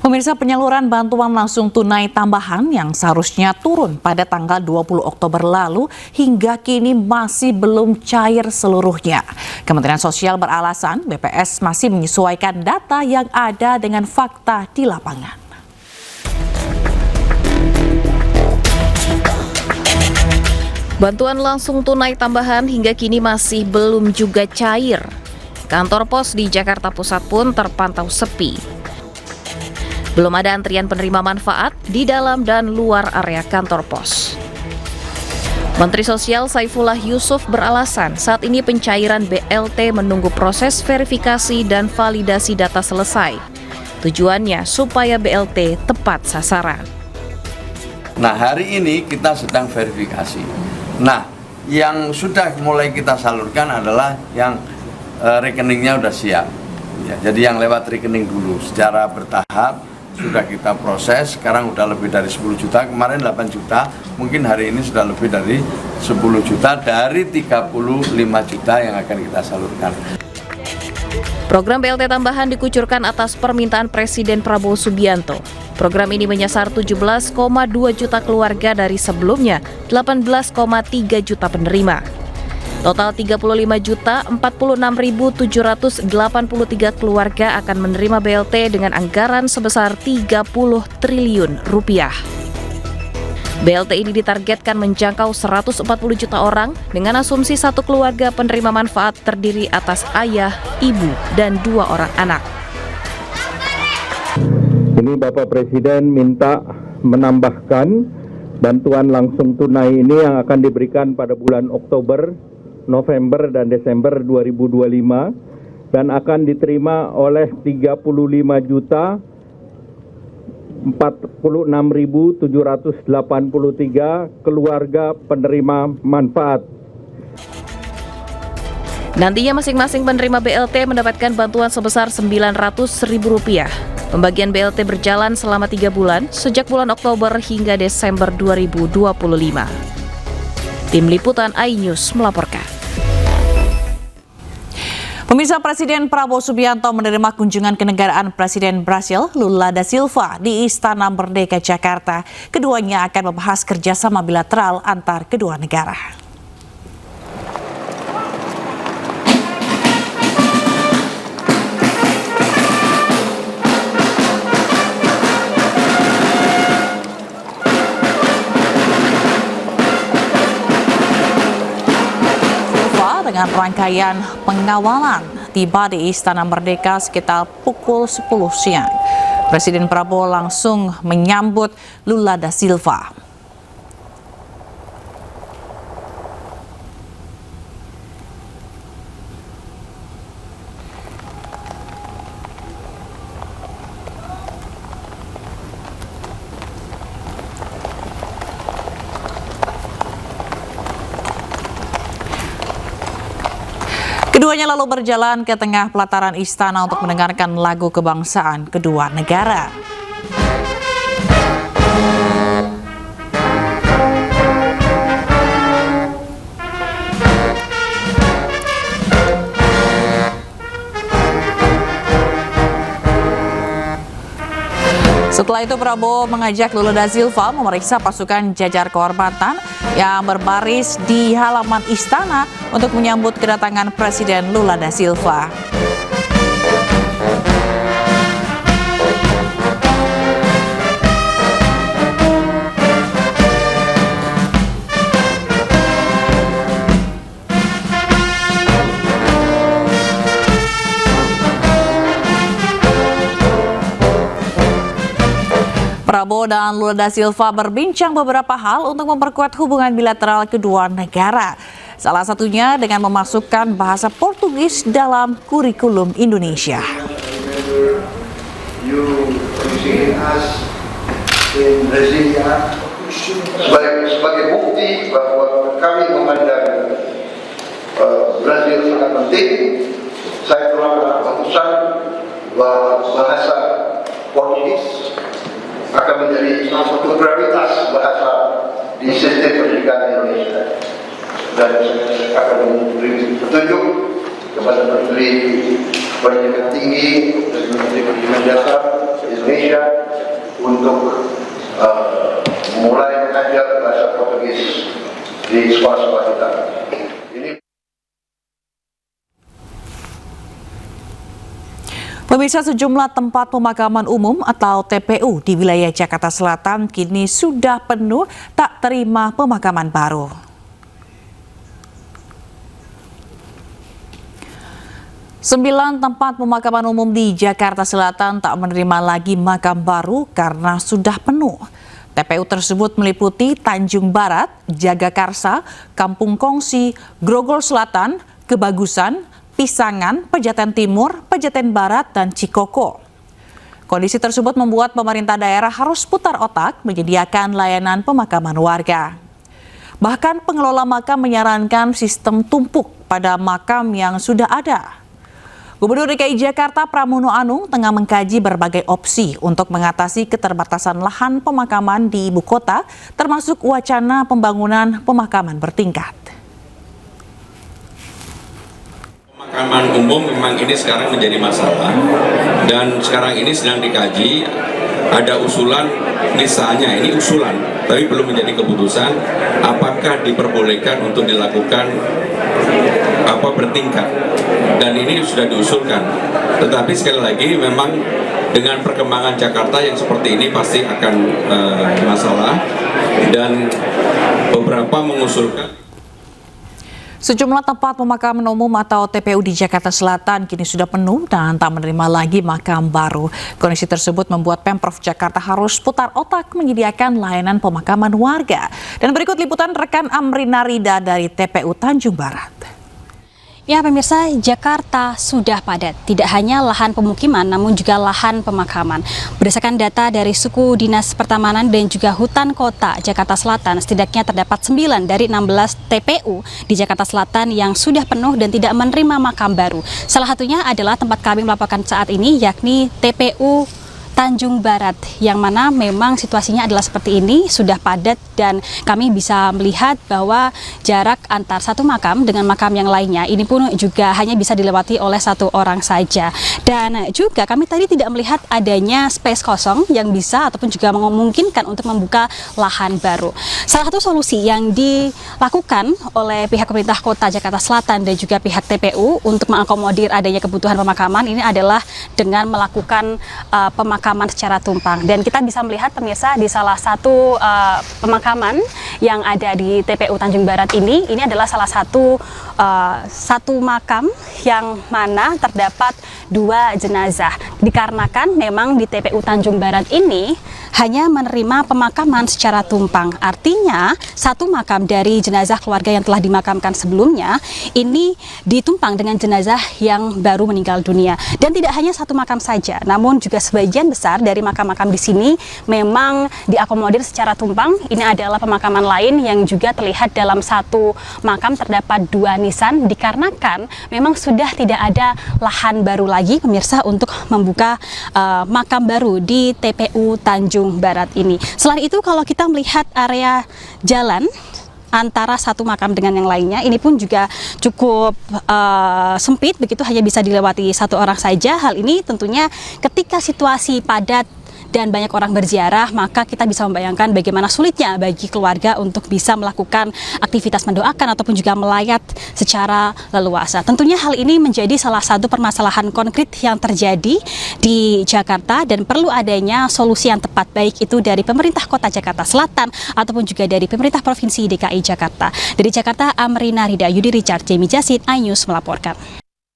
Pemirsa, penyaluran bantuan langsung tunai tambahan yang seharusnya turun pada tanggal 20 Oktober lalu hingga kini masih belum cair seluruhnya. Kementerian Sosial beralasan BPS masih menyesuaikan data yang ada dengan fakta di lapangan. Bantuan langsung tunai tambahan hingga kini masih belum juga cair. Kantor pos di Jakarta Pusat pun terpantau sepi. Belum ada antrian penerima manfaat di dalam dan luar area kantor pos. Menteri Sosial Saifullah Yusuf beralasan saat ini pencairan BLT menunggu proses verifikasi dan validasi data selesai. Tujuannya supaya BLT tepat sasaran. Nah, hari ini kita sedang verifikasi. Nah, yang sudah mulai kita salurkan adalah yang rekeningnya sudah siap. Ya, jadi yang lewat rekening dulu secara bertahap sudah kita proses. Sekarang sudah lebih dari 10 juta, kemarin 8 juta, mungkin hari ini sudah lebih dari 10 juta dari 35 juta yang akan kita salurkan. Program BLT tambahan dikucurkan atas permintaan Presiden Prabowo Subianto. Program ini menyasar 17,2 juta keluarga dari sebelumnya 18,3 juta penerima. Total 35.046.783 keluarga akan menerima BLT dengan anggaran sebesar 30 triliun rupiah. BLT ini ditargetkan menjangkau 140 juta orang dengan asumsi satu keluarga penerima manfaat terdiri atas ayah, ibu, dan 2 orang anak. Ini Bapak Presiden minta menambahkan bantuan langsung tunai ini yang akan diberikan pada bulan Oktober, November dan Desember 2025 dan akan diterima oleh 35.046.783 keluarga penerima manfaat. Nantinya masing-masing penerima BLT mendapatkan bantuan sebesar Rp900.000. Pembagian BLT berjalan selama 3 bulan sejak bulan Oktober hingga Desember 2025. Tim Liputan iNews melaporkan. Pemirsa, Presiden Prabowo Subianto menerima kunjungan kenegaraan Presiden Brasil Lula da Silva di Istana Merdeka Jakarta. Keduanya akan membahas kerjasama bilateral antar kedua negara. Dengan rangkaian pengawalan tiba di Istana Merdeka sekitar pukul 10 siang. Presiden Prabowo langsung menyambut Lula da Silva. Keduanya lalu berjalan ke tengah pelataran istana untuk mendengarkan lagu kebangsaan kedua negara. Setelah itu Prabowo mengajak Lula da Silva memeriksa pasukan jajar kehormatan yang berbaris di halaman istana untuk menyambut kedatangan Presiden Lula da Silva. Prabowo dan Lula da Silva berbincang beberapa hal untuk memperkuat hubungan bilateral kedua negara. Salah satunya dengan memasukkan bahasa Portugis dalam kurikulum Indonesia. Sebagai bukti bahwa kami memandang Brazil sangat penting, saya telah keputusan bahwa bahasa Portugis akan menjadi salah satu prioritas bahasa di sistem pendidikan Indonesia. Dan saya akan memberi petunjuk kepada Menteri Pendidikan Tinggi dan Menteri Pendidikan Dasar Indonesia untuk mulai mengajar bahasa Portugis di sekolah-sekolah kita. Pemirsa, sejumlah tempat pemakaman umum atau TPU di wilayah Jakarta Selatan kini sudah penuh tak terima pemakaman baru. Sembilan tempat pemakaman umum di Jakarta Selatan tak menerima lagi makam baru karena sudah penuh. TPU tersebut meliputi Tanjung Barat, Jagakarsa, Kampung Kongsi, Grogol Selatan, Kebagusan, Pisangan, Pejaten Timur, Pejaten Barat, dan Cikoko. Kondisi tersebut membuat pemerintah daerah harus putar otak menyediakan layanan pemakaman warga. Bahkan pengelola makam menyarankan sistem tumpuk pada makam yang sudah ada. Gubernur DKI Jakarta Pramono Anung tengah mengkaji berbagai opsi untuk mengatasi keterbatasan lahan pemakaman di ibu kota, termasuk wacana pembangunan pemakaman bertingkat. Pemakaman umum memang ini sekarang menjadi masalah dan sekarang ini sedang dikaji. Ada usulan, misalnya ini usulan tapi belum menjadi keputusan, apakah diperbolehkan untuk dilakukan bertingkat, dan ini sudah diusulkan. Tetapi sekali lagi memang dengan perkembangan Jakarta yang seperti ini pasti akan masalah, dan beberapa mengusulkan. Sejumlah tempat pemakaman umum atau TPU di Jakarta Selatan kini sudah penuh dan tak menerima lagi makam baru. Kondisi tersebut membuat Pemprov Jakarta harus putar otak menyediakan layanan pemakaman warga. Dan berikut liputan rekan Amrina Rida dari TPU Tanjung Barat. Ya pemirsa, Jakarta sudah padat. Tidak hanya lahan pemukiman, namun juga lahan pemakaman. Berdasarkan data dari Suku Dinas Pertamanan dan juga Hutan Kota Jakarta Selatan, setidaknya terdapat 9 dari 16 TPU di Jakarta Selatan yang sudah penuh dan tidak menerima makam baru. Salah satunya adalah tempat kami melaporkan saat ini, yakni TPU Tanjung Barat, yang mana memang situasinya adalah seperti ini, sudah padat, dan kami bisa melihat bahwa jarak antar satu makam dengan makam yang lainnya ini pun juga hanya bisa dilewati oleh satu orang saja. Dan juga kami tadi tidak melihat adanya space kosong yang bisa ataupun juga memungkinkan untuk membuka lahan baru. Salah satu solusi yang dilakukan oleh pihak pemerintah Kota Jakarta Selatan dan juga pihak TPU untuk mengakomodir adanya kebutuhan pemakaman ini adalah dengan melakukan pemakaman secara tumpang. Dan kita bisa melihat pemirsa di salah satu pemakaman yang ada di TPU Tanjung Barat ini adalah salah satu makam yang mana terdapat 2 jenazah. Dikarenakan memang di TPU Tanjung Barat ini hanya menerima pemakaman secara tumpang. Artinya satu makam dari jenazah keluarga yang telah dimakamkan sebelumnya ini ditumpang dengan jenazah yang baru meninggal dunia. Dan tidak hanya satu makam saja, namun juga sebagian besar dari makam-makam di sini memang diakomodir secara tumpang. Ini adalah pemakaman lain yang juga terlihat dalam satu makam terdapat 2 nisan, dikarenakan memang sudah tidak ada lahan baru lagi pemirsa untuk membuka makam baru di TPU Tanjung Barat ini. Selain itu, kalau kita melihat area jalan antara satu makam dengan yang lainnya, ini pun juga cukup sempit, begitu hanya bisa dilewati satu orang saja. Hal ini tentunya ketika situasi padat dan banyak orang berziarah, maka kita bisa membayangkan bagaimana sulitnya bagi keluarga untuk bisa melakukan aktivitas mendoakan ataupun juga melayat secara leluasa. Tentunya hal ini menjadi salah satu permasalahan konkret yang terjadi di Jakarta dan perlu adanya solusi yang tepat, baik itu dari pemerintah Kota Jakarta Selatan ataupun juga dari pemerintah Provinsi DKI Jakarta. Dari Jakarta, Amrina Rida, Yudi Richard, Jamie Jasid, iNews melaporkan.